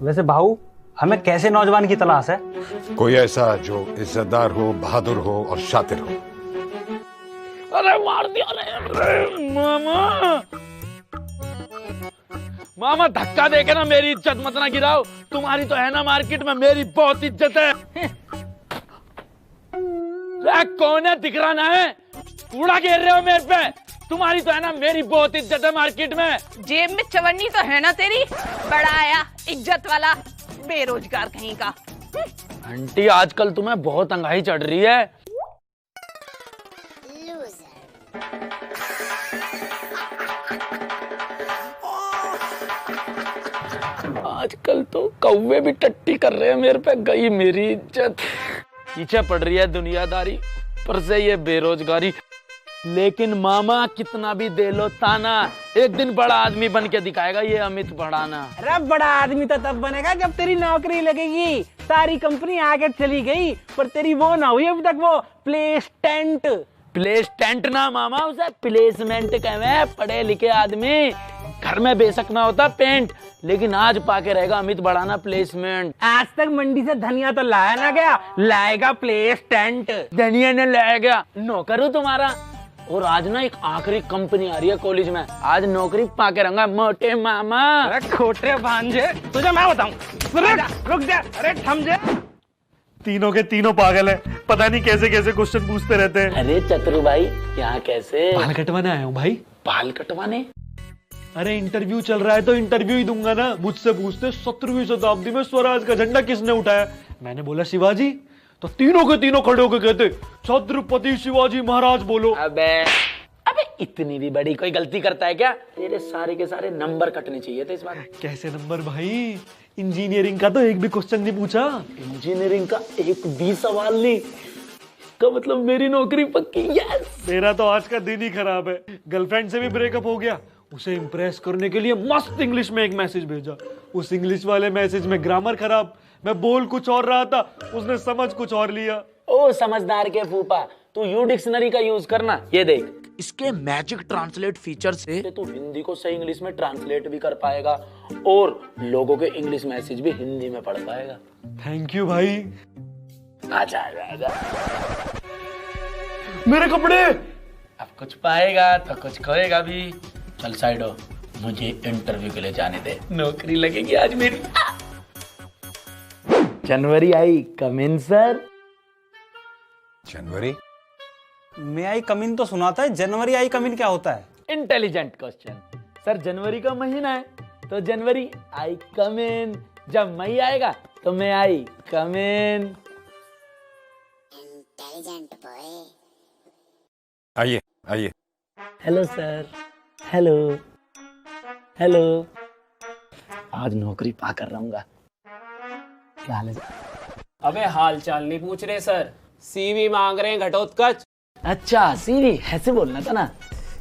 वैसे भाऊ, हमें कैसे नौजवान की तलाश है? कोई ऐसा जो इज्जतदार हो, बहादुर हो और शातिर हो। अरे मार दिया रे मामा। मामा धक्का देके ना मेरी इज्जत मत ना गिराओ। तुम्हारी तो है ना मार्केट में, मेरी बहुत इज्जत है। कौन है, दिख रहा ना है? कूड़ा घेर रहे हो मेरे पे। तुम्हारी तो है ना, मेरी बहुत इज्जत है मार्केट में। जेब में चवन्नी तो है ना तेरी, बड़ा आया इज्जत वाला बेरोजगार कहीं का। आंटी आजकल तुम्हें बहुत अंगाई चढ़ रही है। आजकल तो कौवे भी टट्टी कर रहे हैं मेरे पे। गई मेरी इज्जत, पीछे पड़ रही है दुनियादारी, पर से ये बेरोजगारी। लेकिन मामा कितना भी दे लो ताना, एक दिन बड़ा आदमी बन के दिखाएगा ये अमित भड़ाना। अरे बड़ा आदमी तो तब बनेगा जब तेरी नौकरी लगेगी। सारी कंपनी आगे चली गई पर तेरी वो ना हुई अभी तक, वो प्लेसमेंट। प्लेसमेंट ना मामा, उसे प्लेसमेंट कहे। पढ़े लिखे आदमी घर में बेशक ना होता पेंट, लेकिन आज पाके रहेगा अमित भड़ाना प्लेसमेंट। आज तक मंडी से धनिया तो लाया ना गया, लाएगा प्लेसमेंट। धनिया ने लाया गया, नौकर हूं तुम्हारा। और आज ना एक आखिरी कंपनी आ रही है कॉलेज में, आज नौकरी पाके रहूंगा मोटे मामा। अरे खोटे भांजे, तुझे मैं बताऊं। रुक जा, अरे थम जा। तीनों के तीनों पागल है, पता नहीं कैसे कैसे क्वेश्चन पूछते रहते हैं। अरे चतुर भाई, यहाँ कैसे? बाल कटवाने आया हूँ भाई। बाल कटवाने? अरे इंटरव्यू चल रहा है तो इंटरव्यू ही दूंगा ना। मुझसे पूछते 17वीं शताब्दी में स्वराज का झंडा किसने उठाया? मैंने बोला शिवाजी। तो तीनों के तीनों खड़े होकर कहते छत्रपति शिवाजी महाराज बोलो। अबे इतनी भी बड़ी कोई गलती करता है क्या? तेरे सारे के सारे नंबर कटने चाहिए थे इस बार। कैसे नंबर भाई? इंजीनियरिंग का तो एक भी क्वेश्चन नहीं पूछा। इंजीनियरिंग का एक भी सवाल नहीं, इसका मतलब मेरी नौकरी पक्की। यस। मेरा तो आज का दिन ही खराब है। गर्लफ्रेंड से भी ब्रेकअप हो गया। उसे इम्प्रेस करने के लिए मस्त इंग्लिश में एक मैसेज भेजा। उस इंग्लिश वाले मैसेज में ग्रामर खराब, मैं बोल कुछ और रहा था, उसने समझ कुछ और लिया। ओ समझदार के फूफा, तू यू डिक्शनरी का यूज करना। ये देख, इसके मैजिक ट्रांसलेट फीचर से तू हिंदी को सही इंग्लिश में ट्रांसलेट भी कर पाएगा और लोगों के इंग्लिश मैसेज भी हिंदी में पढ़ पाएगा। थैंक यू भाई। आजा आजा आजा। मेरे कपड़े। अब कुछ पाएगा तो कुछ खोएगा भी। चल साइड हो, मुझे इंटरव्यू के लिए जाने दे, नौकरी लगेगी आज मेरी। जनवरी आई, कम इन सर। जनवरी? मे आई कम इन तो सुना था, जनवरी आई कम इन क्या होता है? Intelligent question sir. जनवरी का महीना है तो जनवरी आई कम इन, जब मई आएगा तो मैं आई कम इन। Intelligent boy. आइए आइए। Hello sir. Hello hello. आज नौकरी पाकर रहूंगा। क्या हाल है? अबे हाल चाल नहीं पूछ रहे सर, सीवी मांग रहे हैं घटोत्कच। अच्छा सीवी, ऐसे बोलना था ना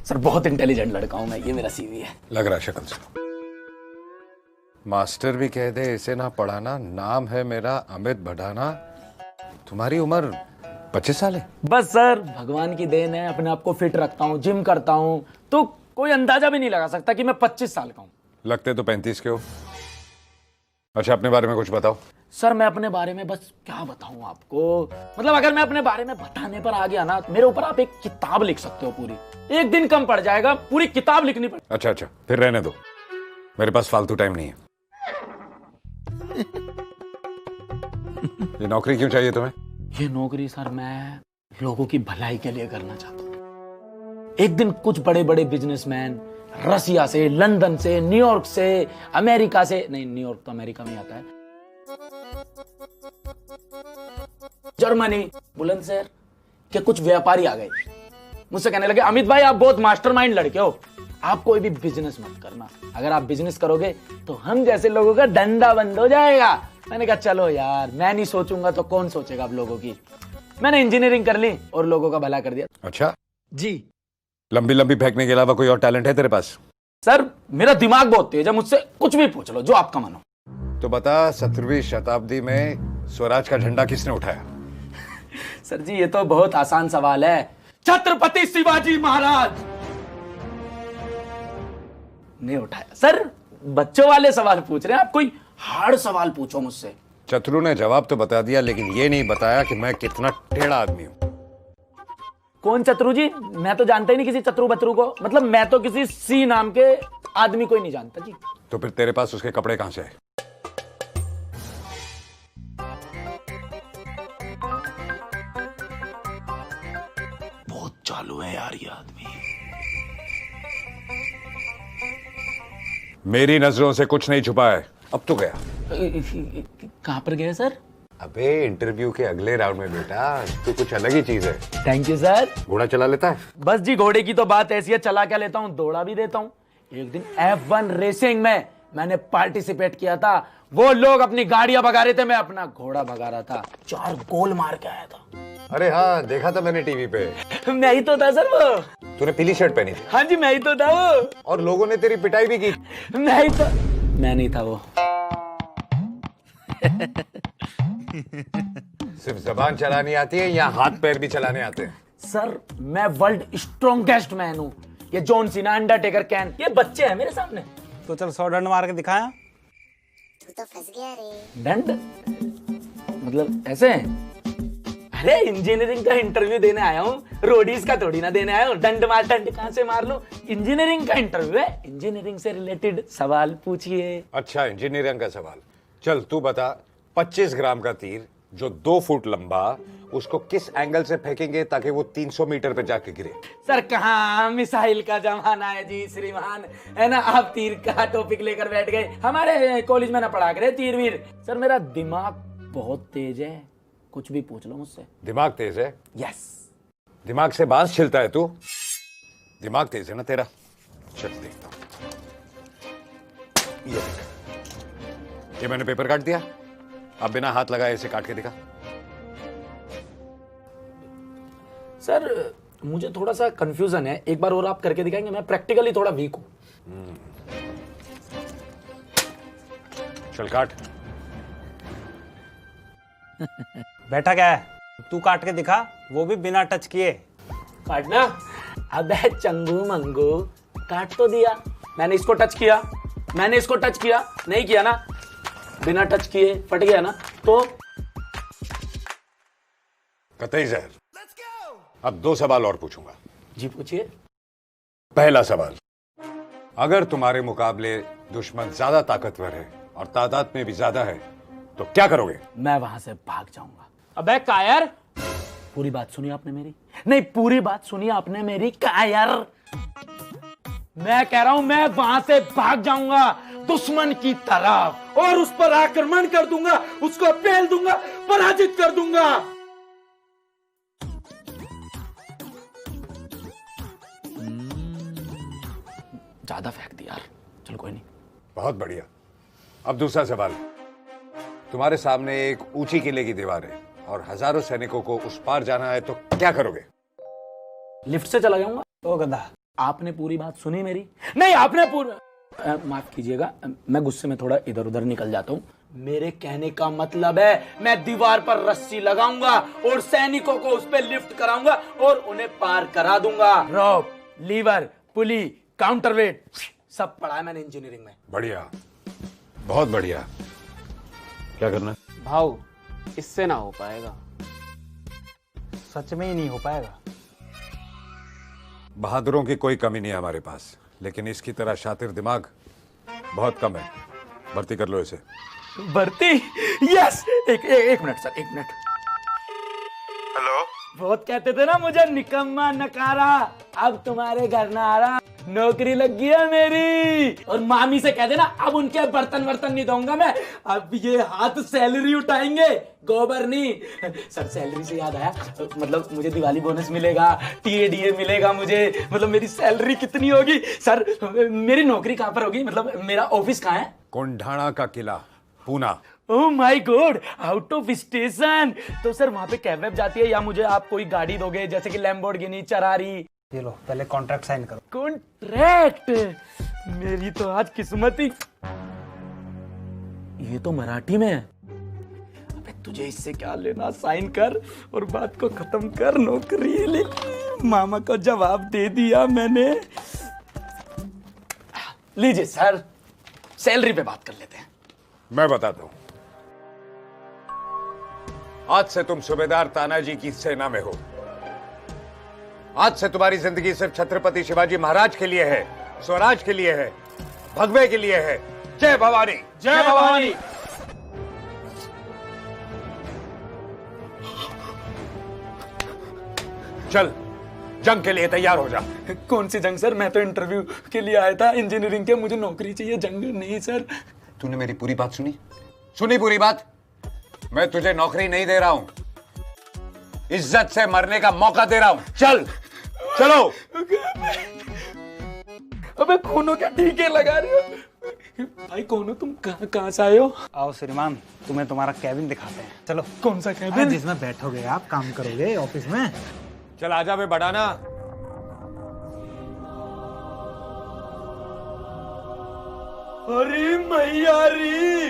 सर। बहुत इंटेलिजेंट लड़का हूं मैं, ये मेरा सीवी है। लग रहा शक्ल से। मास्टर भी कह दे इसे ना पढ़ाना। नाम है मेरा अमित भड़ाना। तुम्हारी उम्र 25 साल है? बस सर भगवान की देन है, अपने आप को फिट रखता हूँ, जिम करता हूँ, तो कोई अंदाजा भी नहीं लगा सकता कि मैं 25 साल का हूँ। लगते तो 35 के हो। अच्छा अपने बारे में कुछ बताओ। सर मैं अपने बारे में बस क्या बताऊं आपको, मतलब अगर मैं अपने बारे में बताने पर आ गया ना, मेरे ऊपर आप एक किताब लिख सकते हो पूरी। एक दिन कम पड़ जाएगा, पूरी किताब लिखनी पड़। अच्छा अच्छा, फिर रहने दो, मेरे पास फालतू टाइम नहीं है। ये नौकरी क्यों चाहिए तुम्हें? ये नौकरी सर मैं लोगों की भलाई के लिए करना चाहता हूँ। एक दिन कुछ बड़े बड़े बिजनेसमैन रसिया से, लंदन से, न्यूयॉर्क से, अमेरिका से, नहीं न्यूयॉर्क तो अमेरिका में आता है, जर्मनी, बुलंदशहर के कुछ व्यापारी आ गए, मुझसे कहने लगे अमित भाई आप बहुत मास्टरमाइंड लड़के हो, आप कोई भी बिजनेस मत करना, अगर आप बिजनेस करोगे तो हम जैसे लोगों का धंधा बंद हो जाएगा। मैंने कहा चलो यार, मैं नहीं सोचूंगा तो कौन सोचेगा आप लोगों की। मैंने इंजीनियरिंग कर ली और लोगों का भला कर दिया। अच्छा जी। लंबी लंबी फेंकने के अलावा कोई और टैलेंट है तेरे पास? सर मेरा दिमाग बहुत तेज है, मुझसे कुछ भी पूछ लो जो आपका मन हो। तो बता 17वीं शताब्दी में स्वराज का झंडा किसने उठाया? सर जी ये तो बहुत आसान सवाल है, छत्रपति शिवाजी महाराज ने उठाया। सर बच्चों वाले सवाल पूछ रहे हैं आप, कोई हार्ड सवाल पूछो मुझसे। चतुरू ने जवाब तो बता दिया, लेकिन ये नहीं बताया कि मैं कितना टेढ़ा आदमी हूं। कौन चतुरू जी? मैं तो जानता ही नहीं किसी चतुरू बतरू को। मतलब मैं तो किसी सी नाम के आदमी को ही नहीं जानता जी। तो फिर तेरे पास उसके कपड़े कहां से आए? बहुत चालू है यार ये आदमी। मेरी नजरों से कुछ नहीं छुपा है। अब तो गया। कहां पर गए सर? अबे इंटरव्यू के अगले राउंड में बेटा, तू कुछ अलग ही चीज है। Thank you sir. घोड़ा चला लेता है? बस जी, घोड़े की तो बात ऐसी है, चला क्या लेता हूँ, दौड़ा भी देता हूँ। एक दिन F1 रेसिंग में मैंने पार्टिसिपेट किया था। वो लोग अपनी गाड़ियां भगा रहे थे, मैं अपना घोड़ा भगा रहा था। 4 गोल मार के आया था। अरे हाँ, देखा था मैंने टीवी पे। मैं ही तो था सर वो। तूने पीली शर्ट पहनी थी? हाँ जी, मैं ही तो था वो। और लोगों ने तेरी पिटाई भी की। मैं ही तो। मैं नहीं था वो। सिर्फ जबान चलानी आती है या हाथ पैर भी चलाने आते हैं? सर मैं वर्ल्ड स्ट्रॉन्गेस्ट मैन हूँ। ये जॉन सीना, अंडरटेकर, कैन, ये बच्चे हैं मेरे सामने। तो चल 100 डंड मार के दिखाया। तू तो फंस गया रे। दंड मतलब ऐसे? अरे इंजीनियरिंग का इंटरव्यू देने आया हूँ, रोडीज का थोड़ी ना देने आया हूँ। दंड मार, दंड कहाँ से मार लो? इंजीनियरिंग का इंटरव्यू है, इंजीनियरिंग से रिलेटेड सवाल पूछिए। अच्छा, इंजीनियरिंग का सवाल। चल तू बता, 25 ग्राम का तीर जो 2 फुट लंबा, उसको किस एंगल से फेंकेंगे ताकि वो 300 मीटर पे जाके गिरे? सर कहाँ मिसाइल का जमाना है जी श्रीमान, है ना? आप तीर का टॉपिक लेकर बैठ गए। हमारे कॉलेज में ना पढ़ा करे तीर वीर। सर मेरा दिमाग बहुत तेज है, कुछ भी पूछ लो मुझसे। दिमाग तेज है? यस। दिमाग से बांस छिलता है तू? दिमाग तेज है ना तेरा? चल देखता हूं। ये देख, ये मैंने पेपर काट दिया। अब बिना हाथ लगाए इसे काट के दिखा। सर मुझे थोड़ा सा कंफ्यूजन है, एक बार और आप करके दिखाएंगे? मैं प्रैक्टिकली थोड़ा वीक हूं। चल काट। बैठा क्या है? तू काट के दिखा, वो भी बिना टच किए। काटना। अबे चंगू मंगू, काट तो दिया। मैंने इसको टच किया, मैंने इसको टच किया, नहीं किया ना? बिना टच किए फट गया ना? तो कतई जहर। अब 2 सवाल और पूछूंगा। जी पूछिए। पहला सवाल, अगर तुम्हारे मुकाबले दुश्मन ज्यादा ताकतवर है और तादाद में भी ज्यादा है तो क्या करोगे? मैं वहां से भाग जाऊंगा। अबे कायर। पूरी बात सुनी आपने मेरी? नहीं, पूरी बात सुनी आपने मेरी? कायर, मैं कह रहा हूं मैं वहां से भाग जाऊंगा दुश्मन की तरफ और उस पर आक्रमण कर दूंगा, उसको पेल दूंगा, पराजित कर दूंगा। ज्यादा फेंक दिया यार, चलो कोई नहीं। बहुत बढ़िया। अब दूसरा सवाल, तुम्हारे सामने एक ऊंची किले की दीवार है और हजारों सैनिकों को उस पार जाना है तो क्या करोगे? लिफ्ट से चला जाऊंगा। ओ गधा, आपने पूरी बात सुनी मेरी? नहीं, आपने पूरा माफ कीजिएगा, मैं गुस्से में थोड़ा इधर उधर निकल जाता हूँ। मेरे कहने का मतलब है मैं दीवार पर रस्सी लगाऊंगा और सैनिकों को उस पर लिफ्ट कराऊंगा और उन्हें पार करा दूंगा। रोप, लीवर, पुली, काउंटरवेट, सब पढ़ा है मैंने इंजीनियरिंग में। बढ़िया, बहुत बढ़िया। क्या करना है? भाऊ इससे ना हो पाएगा। सच में ही नहीं हो पाएगा। बहादुरों की कोई कमी नहीं है हमारे पास, लेकिन इसकी तरह शातिर दिमाग बहुत कम है। भर्ती कर लो इसे। भर्ती? यस। एक मिनट सर, एक मिनट। हेलो। बहुत कहते थे ना मुझे निकम्मा नकारा, अब तुम्हारे घर ना आ रहा, नौकरी लग गई है मेरी। और मामी से कह देना अब उनके बर्तन वर्तन नहीं दूंगा मैं, अब ये हाथ सैलरी उठाएंगे, गोबर नहीं। सर सैलरी से याद आया, मतलब मुझे दिवाली बोनस मिलेगा, टीएडीए मिलेगा मुझे, मतलब मेरी सैलरी कितनी होगी सर? मेरी नौकरी कहाँ पर होगी, मतलब मेरा ऑफिस कहाँ है? कोंढाणा का किला, Poona. Oh my God, out of station. तो सर वहां पे कैब वैब जाती है या मुझे आप कोई गाड़ी दोगे, जैसे कि लैम्बोर्गिनी, चरारी? ये लो, पहले कॉन्ट्रैक्ट साइन करो। कॉन्ट्रैक्ट? मेरी तो आज किस्मत ही। ये तो मराठी में है। अबे तुझे इससे क्या लेना, साइन कर और बात को खत्म कर। नौकरी ले, मामा को जवाब दे दिया मैंने। लीजिए सर, सैलरी पे बात कर लेते हैं। मैं बताता हूं। आज से तुम सूबेदार तानाजी की सेना में हो। आज से तुम्हारी जिंदगी सिर्फ छत्रपति शिवाजी महाराज के लिए है, स्वराज के लिए है, भगवे के लिए है। जय भवानी। जय भवानी। चल जंग के लिए तैयार हो जा। कौन सी जंग सर? मैं तो इंटरव्यू के लिए आया था इंजीनियरिंग के, मुझे नौकरी चाहिए, जंग नहीं सर। तूने मेरी पूरी बात सुनी? सुनी पूरी बात? मैं तुझे नौकरी नहीं दे रहा हूं, इज्जत से मरने का मौका दे रहा हूं। चल चलो। अबे कौनो क्या टीके लगा रहे हो? भाई कौनो तुम कहाँ से आए हो? आओ श्रीमान, तुम्हें तुम्हारा कैबिन दिखाते हैं। चलो। कौन सा कैबिन? जिसमें बैठोगे आप, काम करोगे ऑफिस में। चल आजा बे बढ़ाना। अरे मैयारी,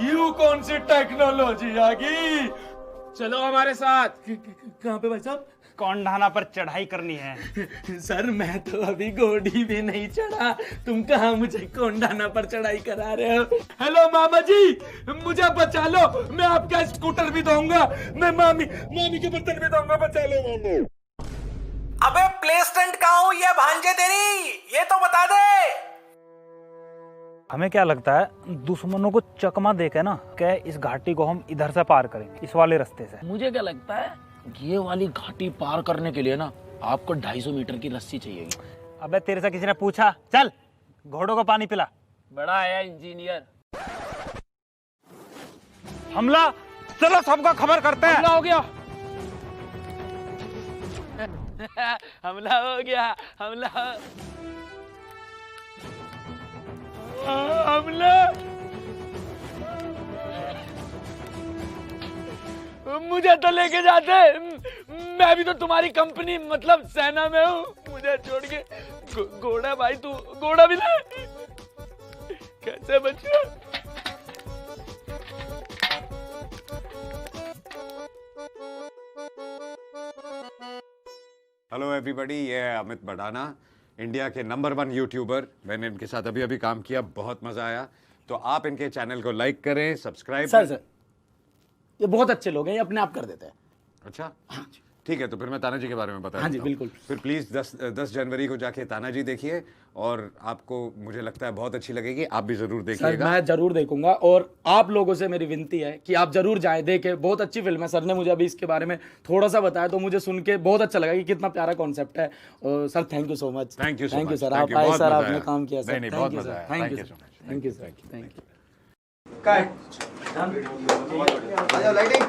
यू कौन सी टेक्नोलॉजी आ गई? चलो हमारे साथ। कहाँ पे भाई साहब? कोंडाना पर चढ़ाई करनी है। सर मैं तो अभी घोड़ी भी नहीं चढ़ा, तुम कहाँ मुझे कोंडाना पर चढ़ाई करा रहे हो? हेलो मामा जी, मुझे बचा लो, मैं आपका स्कूटर भी दूंगा, मैं मामी के बर्तन भी दूंगा, बचा लो मामू। अबे प्लेसमेंट कहाँ हूँ ये भांजे तेरी, ये तो बता दे। हमें क्या लगता है, दुश्मनों को चकमा देके ना क्या इस घाटी को हम इधर से पार करेंगे, इस वाले रास्ते से। मुझे क्या लगता है, ये वाली घाटी पार करने के लिए ना आपको 250 मीटर की रस्सी चाहिए। अबे तेरे से किसी ने पूछा? चल घोड़ों को पानी पिला। बड़ा आया इंजीनियर। हमला, चलो सबको खबर करते हैं। हमला हो गया। हमला हो गया। हमला मुझे तो लेके जाते, मैं भी तो तुम्हारी कंपनी मतलब सेना में हूँ, मुझे छोड़ के घोड़ा। भाई तू घोड़ा भी ले, कैसे बचे? हेलो एवरीबॉडी, ये है अमित बढ़ाना, इंडिया के नंबर 1 यूट्यूबर। मैंने इनके साथ अभी काम किया, बहुत मजा आया। तो आप इनके चैनल को लाइक करें, सब्सक्राइब। सर ये बहुत अच्छे लोग हैं, ये अपने आप कर देते हैं। अच्छा ठीक है, तो फिर मैं तानाजी के बारे में बता हाँ जी देता हूँ। बिल्कुल। फिर प्लीज 10 जनवरी को जाके तानाजी देखिए, और आपको मुझे लगता है बहुत अच्छी लगेगी, आप भी जरूर सर देखिएगा। मैं जरूर देखूंगा, और आप लोगों से मेरी विनती है कि आप जरूर जाएं, देखें, बहुत अच्छी फिल्म है। सर ने मुझे अभी इसके बारे में थोड़ा सा बताया तो मुझे सुन के बहुत अच्छा लगा कि कितना प्यारा कॉन्सेप्ट है। और sir thank you so much. Thank you sir, sir, आप आए सर, आपने आया। काम किया सर। नहीं, बहुत मजा आया। Thank you so much. Thank you sir, thank you. आ जाओ लाइटिंग।